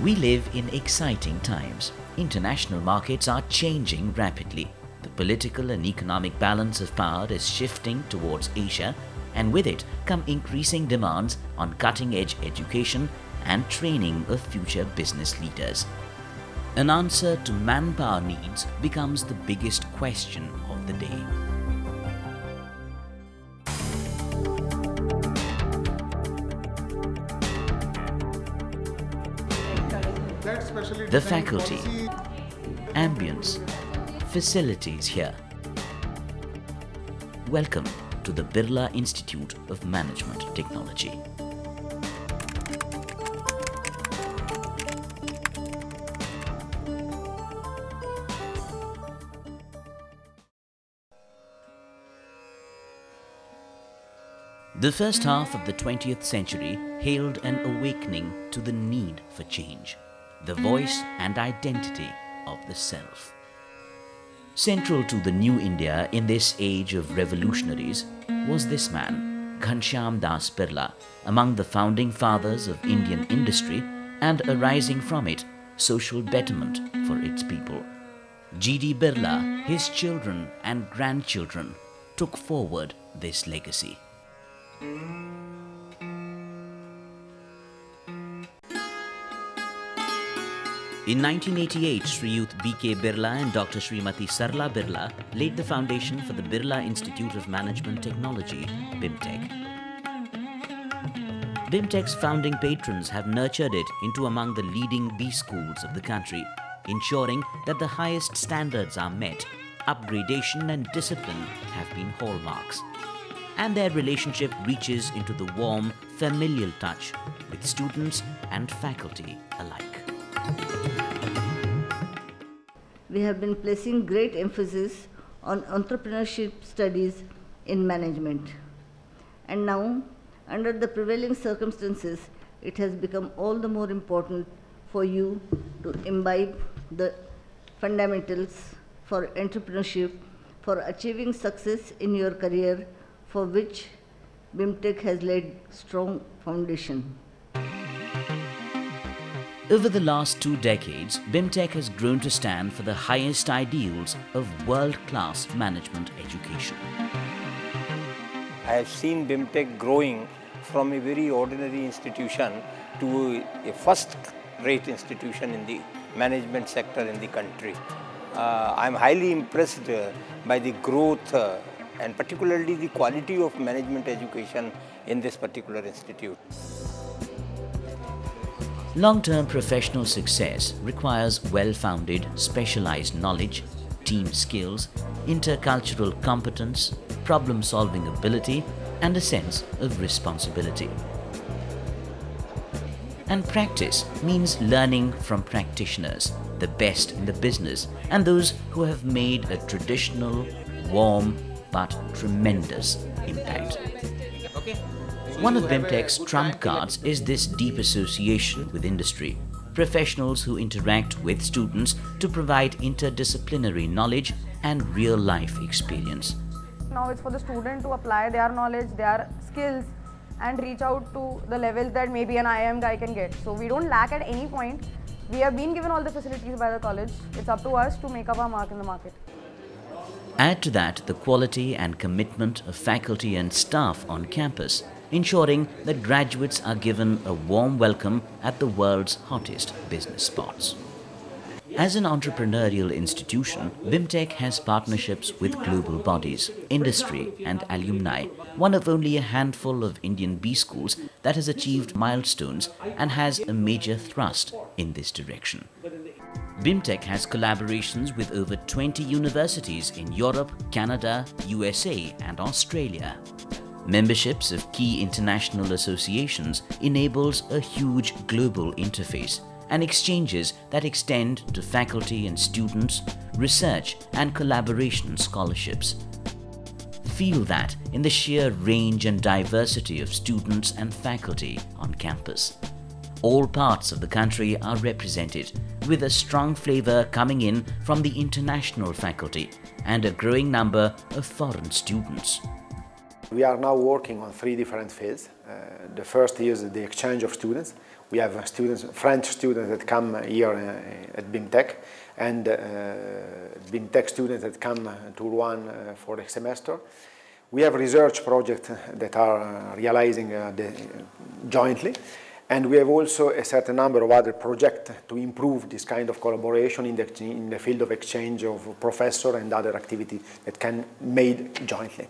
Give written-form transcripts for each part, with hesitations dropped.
We live in exciting times. International markets are changing rapidly. The political and economic balance of power is shifting towards Asia, and with it come increasing demands on cutting-edge education and training of future business leaders. An answer to manpower needs becomes the biggest question of the day. The faculty, ambience, facilities here. Welcome to the Birla Institute of Management Technology. The first half of the 20th century hailed an awakening to the need for change, the voice and identity of the self. Central to the new India in this age of revolutionaries was this man, Ghanshyam Das Birla, among the founding fathers of Indian industry and arising from it social betterment for its people. G.D. Birla, his children and grandchildren took forward this legacy. In 1988, Shriyut B.K. Birla and Dr. Srimati Sarla Birla laid the foundation for the Birla Institute of Management Technology, Bimtech. Bimtech's founding patrons have nurtured it into among the leading B schools of the country, ensuring that the highest standards are met, upgradation and discipline have been hallmarks, and their relationship reaches into the warm, familial touch with students and faculty alike. We have been placing great emphasis on entrepreneurship studies in management. And now, under the prevailing circumstances, it has become all the more important for you to imbibe the fundamentals for entrepreneurship, for achieving success in your career, for which Bimtech has laid strong foundation. Over the last 2 decades, Bimtech has grown to stand for the highest ideals of world-class management education. I have seen Bimtech growing from a very ordinary institution to a first-rate institution in the management sector in the country. I am highly impressed by the growth and particularly the quality of management education in this particular institute. Long-term professional success requires well-founded, specialized knowledge, team skills, intercultural competence, problem-solving ability, and a sense of responsibility. And practice means learning from practitioners, the best in the business, and those who have made a traditional, warm, but tremendous impact. One of Bimtech's trump cards is this deep association with industry, professionals who interact with students to provide interdisciplinary knowledge and real-life experience. Now it's for the student to apply their knowledge, their skills, and reach out to the levels that maybe an IIM guy can get. So we don't lack at any point. We have been given all the facilities by the college. It's up to us to make up our mark in the market. Add to that the quality and commitment of faculty and staff on campus, ensuring that graduates are given a warm welcome at the world's hottest business spots. As an entrepreneurial institution, Bimtech has partnerships with global bodies, industry and alumni, one of only a handful of Indian B schools that has achieved milestones and has a major thrust in this direction. Bimtech has collaborations with over 20 universities in Europe, Canada, USA and Australia. Memberships of key international associations enables a huge global interface and exchanges that extend to faculty and students, research and collaboration scholarships. Feel that in the sheer range and diversity of students and faculty on campus. All parts of the country are represented, with a strong flavor coming in from the international faculty and a growing number of foreign students. We are now working on 3 different phases. The first is the exchange of students. We have students, French students that come here at Bimtech, and Bimtech students that come to Rouen for the semester. We have research projects that are realizing jointly, and we have also a certain number of other projects to improve this kind of collaboration in the field of exchange of professor and other activities that can be made jointly.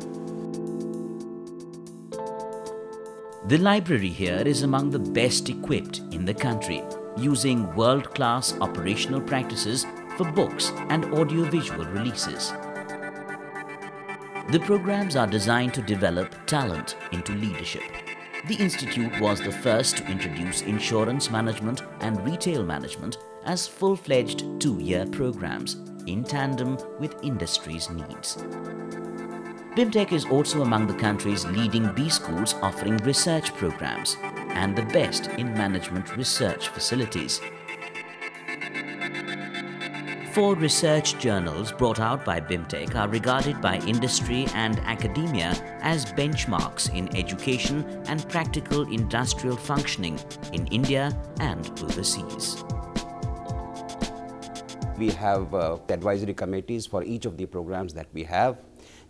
The library here is among the best equipped in the country, using world-class operational practices for books and audiovisual releases. The programs are designed to develop talent into leadership. The institute was the first to introduce insurance management and retail management as full-fledged 2-year programs in tandem with industry's needs. Bimtech is also among the country's leading B schools offering research programs and the best in management research facilities. 4 research journals brought out by Bimtech are regarded by industry and academia as benchmarks in education and practical industrial functioning in India and overseas. We have advisory committees for each of the programs that we have.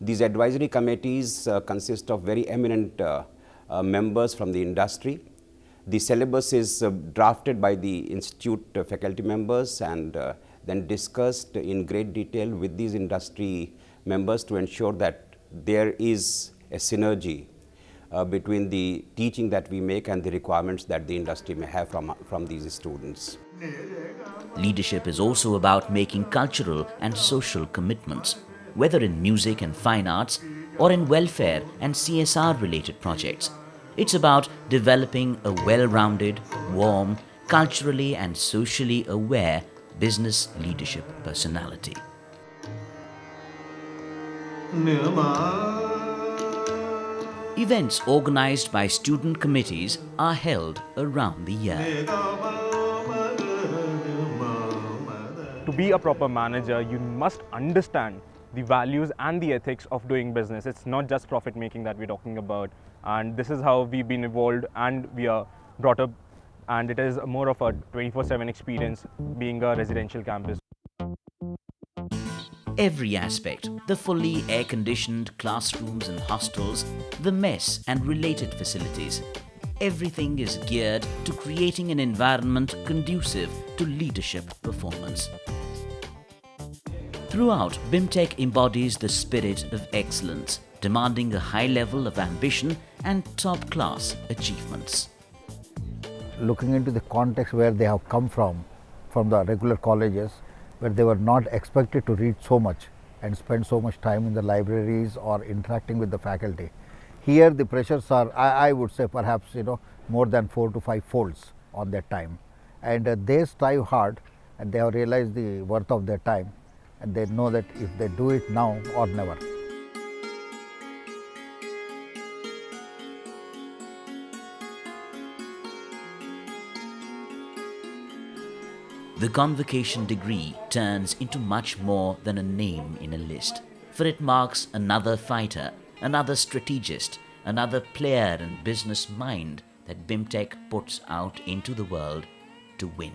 These advisory committees consist of very eminent members from the industry. The syllabus is drafted by the institute faculty members and then discussed in great detail with these industry members to ensure that there is a synergy between the teaching that we make and the requirements that the industry may have from these students. Leadership is also about making cultural and social commitments, whether in music and fine arts or in welfare and CSR related projects. It's about developing a well-rounded, warm, culturally and socially aware business leadership personality. Events organized by student committees are held around the year. To be a proper manager, you must understand the values and the ethics of doing business. It's not just profit making that we're talking about, and this is how we've been evolved and we are brought up, and it is more of a 24/7 experience being a residential campus. Every aspect, the fully air-conditioned classrooms and hostels, the mess and related facilities, everything is geared to creating an environment conducive to leadership performance. Throughout, Bimtech embodies the spirit of excellence, demanding a high level of ambition and top-class achievements. Looking into the context where they have come from the regular colleges, where they were not expected to read so much and spend so much time in the libraries or interacting with the faculty. Here the pressures are, I would say, perhaps more than 4 to 5 folds on their time, and they strive hard and they have realized the worth of their time, and they know that if they do it now or never. The convocation degree turns into much more than a name in a list, for it marks another fighter, another strategist, another player and business mind that Bimtech puts out into the world to win.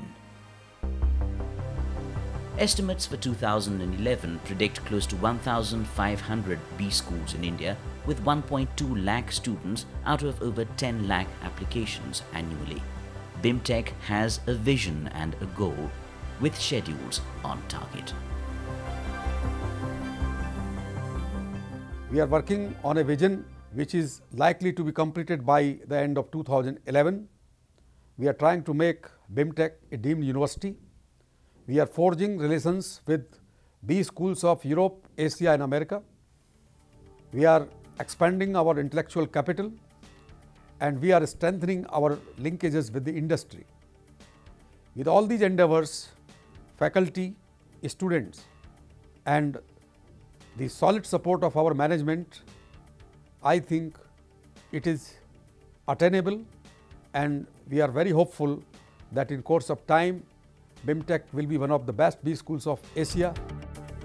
Estimates for 2011 predict close to 1,500 B schools in India, with 1.2 lakh students out of over 10 lakh applications annually. Bimtech has a vision and a goal, with schedules on target. We are working on a vision which is likely to be completed by the end of 2011. We are trying to make Bimtech a deemed university. We are forging relations with B schools of Europe, Asia and America. We are expanding our intellectual capital, and we are strengthening our linkages with the industry. With all these endeavors, faculty, students and the solid support of our management, I think it is attainable, and we are very hopeful that in course of time Bimtech will be one of the best B schools of Asia.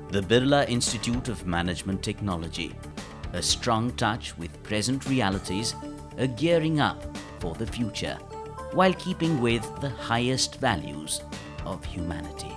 The Birla Institute of Management Technology, a strong touch with present realities, a gearing up for the future, while keeping with the highest values of humanity.